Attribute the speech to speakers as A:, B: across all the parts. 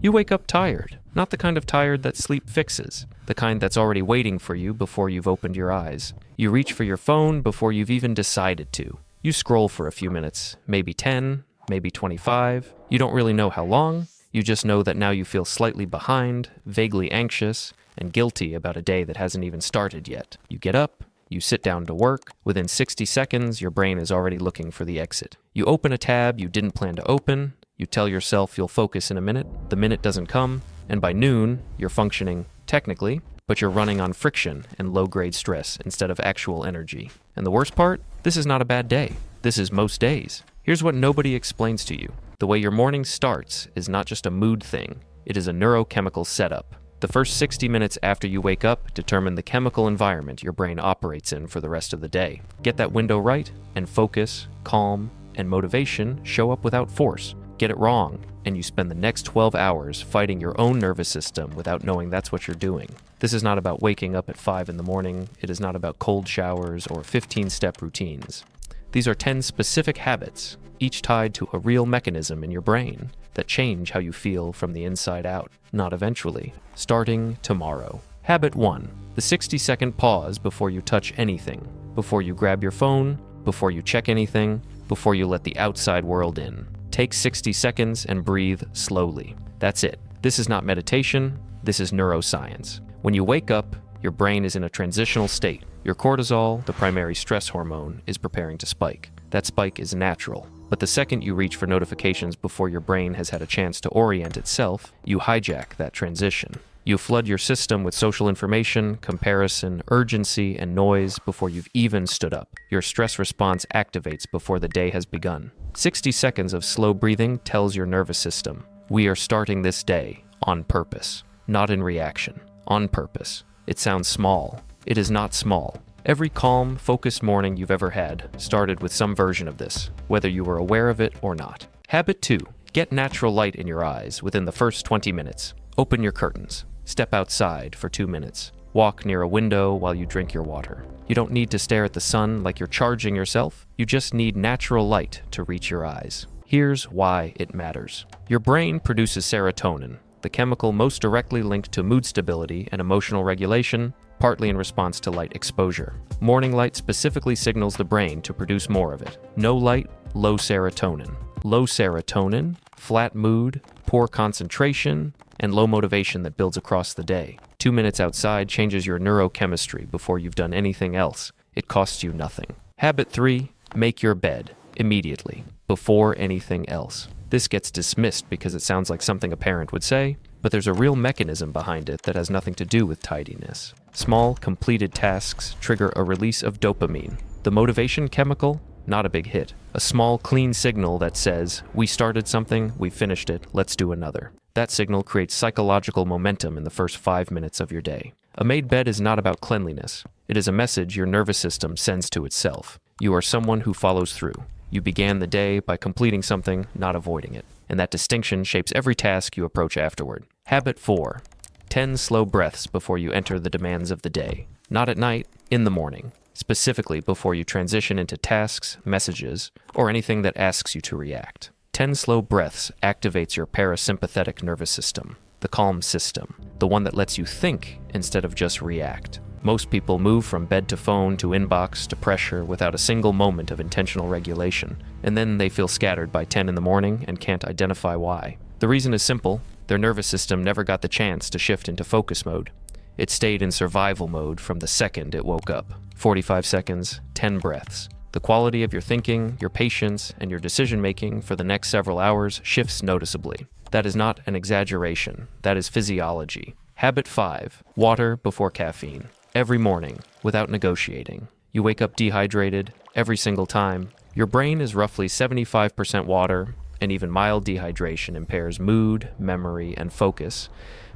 A: You wake up tired, not the kind of tired that sleep fixes, the kind that's already waiting for you before you've opened your eyes. You reach for your phone before you've even decided to. You scroll for a few minutes, maybe 10, maybe 25. You don't really know how long. You just know that now you feel slightly behind, vaguely anxious, and guilty about a day that hasn't even started yet. You get up, you sit down to work. Within 60 seconds, your brain is already looking for the exit. You open a tab you didn't plan to open. You tell yourself you'll focus in a minute. The minute doesn't come, and by noon, you're functioning technically, but you're running on friction and low-grade stress instead of actual energy. And the worst part? This is not a bad day. This is most days. Here's what nobody explains to you. The way your morning starts is not just a mood thing. It is a neurochemical setup. The first 60 minutes after you wake up determine the chemical environment your brain operates in for the rest of the day. Get that window right, and focus, calm, and motivation show up without force. Get it wrong, and you spend the next 12 hours fighting your own nervous system without knowing that's what you're doing. This is not about waking up at 5 in the morning. It is not about cold showers or 15-step routines. These are 10 specific habits, each tied to a real mechanism in your brain that change how you feel from the inside out, not eventually, starting tomorrow. Habit 1. The 60-second pause before you touch anything, before you grab your phone, before you check anything, before you let the outside world in. Take 60 seconds and breathe slowly. That's it. This is not meditation. This is neuroscience. When you wake up, your brain is in a transitional state. Your cortisol, the primary stress hormone, is preparing to spike. That spike is natural. But the second you reach for notifications before your brain has had a chance to orient itself, you hijack that transition. You flood your system with social information, comparison, urgency, and noise before you've even stood up. Your stress response activates before the day has begun. 60 seconds of slow breathing tells your nervous system, we are starting this day on purpose, not in reaction, on purpose. It sounds small. It is not small. Every calm, focused morning you've ever had started with some version of this, whether you were aware of it or not. Habit 2. Get natural light in your eyes within the first 20 minutes. Open your curtains. Step outside for 2 minutes. Walk near a window while you drink your water. You don't need to stare at the sun like you're charging yourself. You just need natural light to reach your eyes. Here's why it matters. Your brain produces serotonin, the chemical most directly linked to mood stability and emotional regulation, partly in response to light exposure. Morning light specifically signals the brain to produce more of it. No light, low serotonin. Low serotonin, flat mood, poor concentration, and low motivation that builds across the day. 2 minutes outside changes your neurochemistry before you've done anything else. It costs you nothing. Habit 3, make your bed immediately, before anything else. This gets dismissed because it sounds like something a parent would say, but there's a real mechanism behind it that has nothing to do with tidiness. Small, completed tasks trigger a release of dopamine, the motivation chemical. Not a big hit. A small, clean signal that says, we started something, we finished it, let's do another. That signal creates psychological momentum in the first 5 minutes of your day. A made bed is not about cleanliness. It is a message your nervous system sends to itself. You are someone who follows through. You began the day by completing something, not avoiding it. And that distinction shapes every task you approach afterward. Habit 4. 10 slow breaths before you enter the demands of the day. Not at night, in the morning. Specifically before you transition into tasks, messages, or anything that asks you to react. 10 slow breaths activates your parasympathetic nervous system, the calm system, the one that lets you think instead of just react. Most people move from bed to phone to inbox to pressure without a single moment of intentional regulation, and then they feel scattered by 10 in the morning and can't identify why. The reason is simple. Their nervous system never got the chance to shift into focus mode. It stayed in survival mode from the second it woke up. 45 seconds, 10 breaths. The quality of your thinking, your patience, and your decision-making for the next several hours shifts noticeably. That is not an exaggeration. That is physiology. Habit 5. Water before caffeine. Every morning, without negotiating. You wake up dehydrated every single time. Your brain is roughly 75% water, and even mild dehydration impairs mood, memory, and focus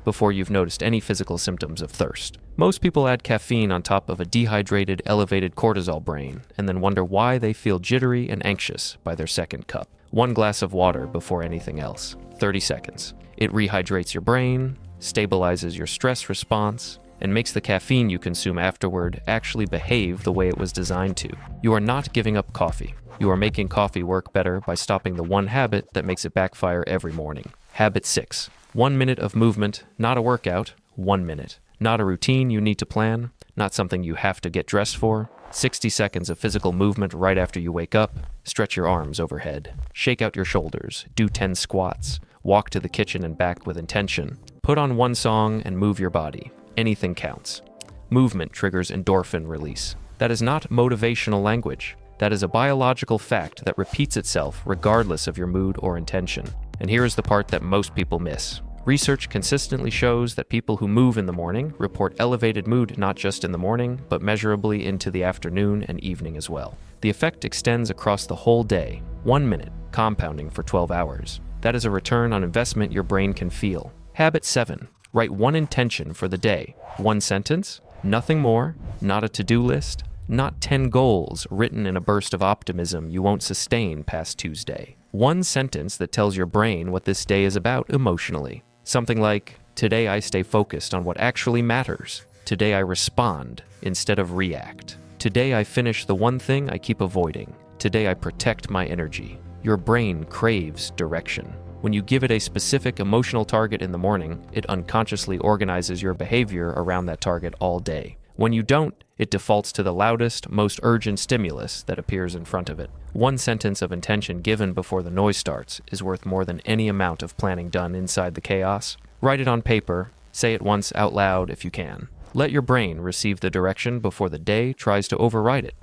A: before you've noticed any physical symptoms of thirst. Most people add caffeine on top of a dehydrated, elevated cortisol brain, and then wonder why they feel jittery and anxious by their second cup. 1 glass of water before anything else. 30 seconds. It rehydrates your brain, stabilizes your stress response, and makes the caffeine you consume afterward actually behave the way it was designed to. You are not giving up coffee. You are making coffee work better by stopping the one habit that makes it backfire every morning. Habit 6. 1 minute of movement, not a workout, 1 minute. Not a routine you need to plan, not something you have to get dressed for. 60 seconds of physical movement right after you wake up. Stretch your arms overhead. Shake out your shoulders. Do 10 squats. Walk to the kitchen and back with intention. Put on one song and move your body. Anything counts. Movement triggers endorphin release. That is not motivational language. That is a biological fact that repeats itself regardless of your mood or intention. And here is the part that most people miss. Research consistently shows that people who move in the morning report elevated mood not just in the morning, but measurably into the afternoon and evening as well. The effect extends across the whole day, 1 minute, compounding for 12 hours. That is a return on investment your brain can feel. Habit 7. Write one intention for the day. One sentence, nothing more, not a to-do list, not 10 goals written in a burst of optimism you won't sustain past Tuesday. One sentence that tells your brain what this day is about emotionally. Something like, today I stay focused on what actually matters. Today I respond instead of react. Today I finish the one thing I keep avoiding. Today I protect my energy. Your brain craves direction. When you give it a specific emotional target in the morning, it unconsciously organizes your behavior around that target all day. When you don't, it defaults to the loudest, most urgent stimulus that appears in front of it. One sentence of intention given before the noise starts is worth more than any amount of planning done inside the chaos. Write it on paper, say it once out loud if you can. Let your brain receive the direction before the day tries to override it.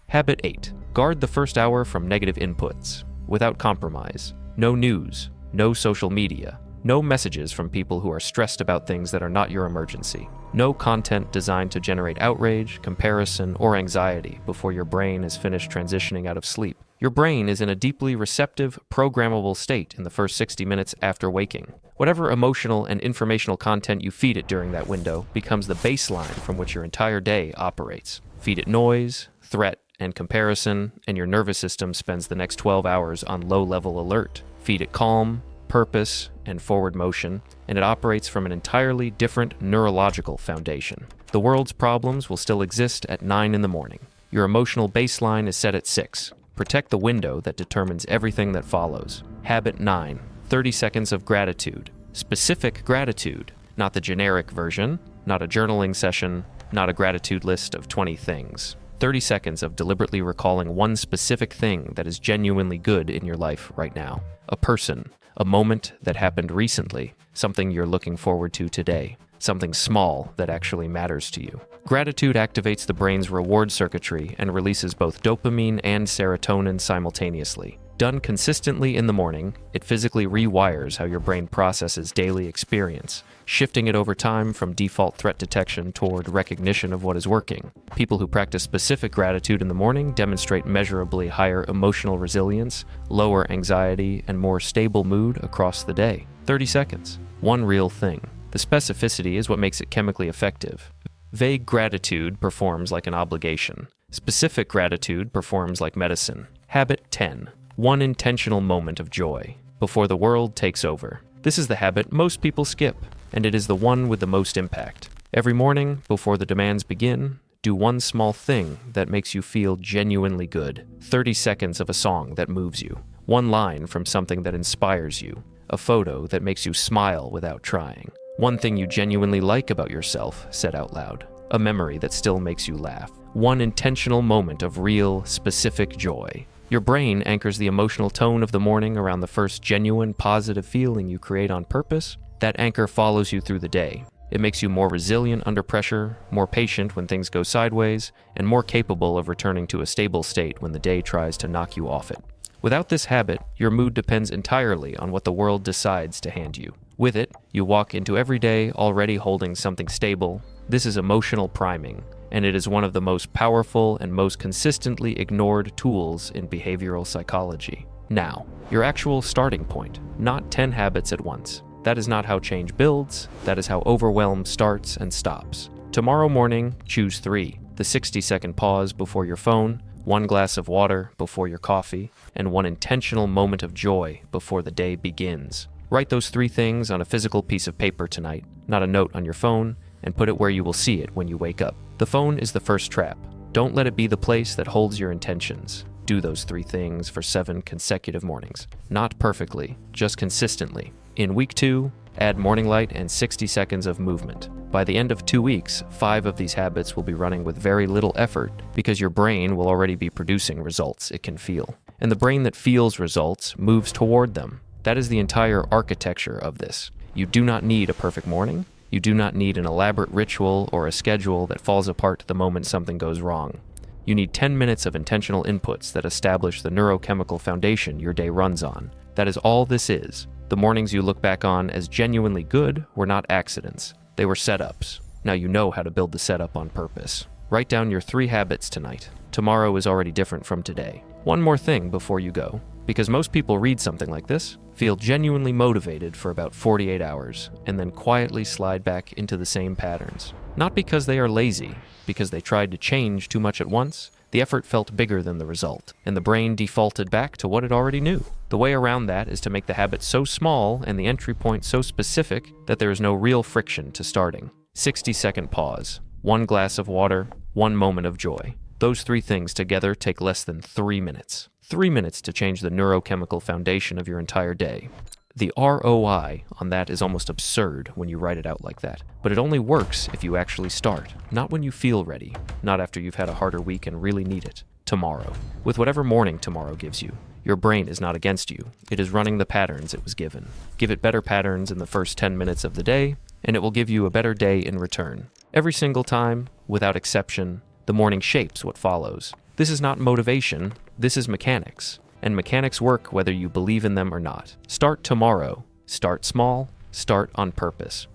A: Habit 8. Guard the first hour from negative inputs. Without compromise. No news. No social media. No messages from people who are stressed about things that are not your emergency. No content designed to generate outrage, comparison, or anxiety before your brain is finished transitioning out of sleep. Your brain is in a deeply receptive, programmable state in the first 60 minutes after waking. Whatever emotional and informational content you feed it during that window becomes the baseline from which your entire day operates. Feed it noise, threat, and comparison, and your nervous system spends the next 12 hours on low-level alert. Feed it calm, purpose, and forward motion, and it operates from an entirely different neurological foundation. The world's problems will still exist at 9 in the morning. Your emotional baseline is set at 6. Protect the window that determines everything that follows. Habit 9. 30 seconds of gratitude. Specific gratitude, not the generic version, not a journaling session, not a gratitude list of 20 things. 30 seconds of deliberately recalling one specific thing that is genuinely good in your life right now. A person, a moment that happened recently, something you're looking forward to today, something small that actually matters to you. Gratitude activates the brain's reward circuitry and releases both dopamine and serotonin simultaneously. Done consistently in the morning, it physically rewires how your brain processes daily experience, shifting it over time from default threat detection toward recognition of what is working. People who practice specific gratitude in the morning demonstrate measurably higher emotional resilience, lower anxiety, and more stable mood across the day. 30 seconds. One real thing. The specificity is what makes it chemically effective. Vague gratitude performs like an obligation. Specific gratitude performs like medicine. Habit 10. One intentional moment of joy before the world takes over. This is the habit most people skip, and it is the one with the most impact. Every morning, before the demands begin, do one small thing that makes you feel genuinely good. 30 seconds of a song that moves you. One line from something that inspires you. A photo that makes you smile without trying. One thing you genuinely like about yourself, said out loud. A memory that still makes you laugh. One intentional moment of real, specific joy. Your brain anchors the emotional tone of the morning around the first genuine, positive feeling you create on purpose. That anchor follows you through the day. It makes you more resilient under pressure, more patient when things go sideways, and more capable of returning to a stable state when the day tries to knock you off it. Without this habit, your mood depends entirely on what the world decides to hand you. With it, you walk into every day already holding something stable. This is emotional priming, and it is one of the most powerful and most consistently ignored tools in behavioral psychology. Now, your actual starting point, not 10 habits at once. That is not how change builds, that is how overwhelm starts and stops. Tomorrow morning, choose 3. The 60-second pause before your phone, 1 glass of water before your coffee, and 1 intentional moment of joy before the day begins. Write those 3 things on a physical piece of paper tonight, not a note on your phone, and put it where you will see it when you wake up. The phone is the first trap. Don't let it be the place that holds your intentions. Do those 3 things for 7 consecutive mornings. Not perfectly, just consistently. In week 2, add morning light and 60 seconds of movement. By the end of 2 weeks, 5 of these habits will be running with very little effort because your brain will already be producing results it can feel. And the brain that feels results moves toward them. That is the entire architecture of this. You do not need a perfect morning. You do not need an elaborate ritual or a schedule that falls apart the moment something goes wrong. You need 10 minutes of intentional inputs that establish the neurochemical foundation your day runs on. That is all this is. The mornings you look back on as genuinely good were not accidents. They were setups. Now you know how to build the setup on purpose. Write down your 3 habits tonight. Tomorrow is already different from today. One more thing before you go, because most people read something like this, feel genuinely motivated for about 48 hours, and then quietly slide back into the same patterns. Not because they are lazy, because they tried to change too much at once. The effort felt bigger than the result, and the brain defaulted back to what it already knew. The way around that is to make the habit so small and the entry point so specific that there is no real friction to starting. 60-second pause, 1 glass of water, 1 moment of joy. Those 3 things together take less than 3 minutes. 3 minutes to change the neurochemical foundation of your entire day. The ROI on that is almost absurd when you write it out like that. But it only works if you actually start, not when you feel ready, not after you've had a harder week and really need it. Tomorrow. With whatever morning tomorrow gives you. Your brain is not against you. It is running the patterns it was given. Give it better patterns in the first 10 minutes of the day, and it will give you a better day in return. Every single time, without exception, the morning shapes what follows. This is not motivation, this is mechanics. And mechanics work whether you believe in them or not. Start tomorrow. Start small. Start on purpose.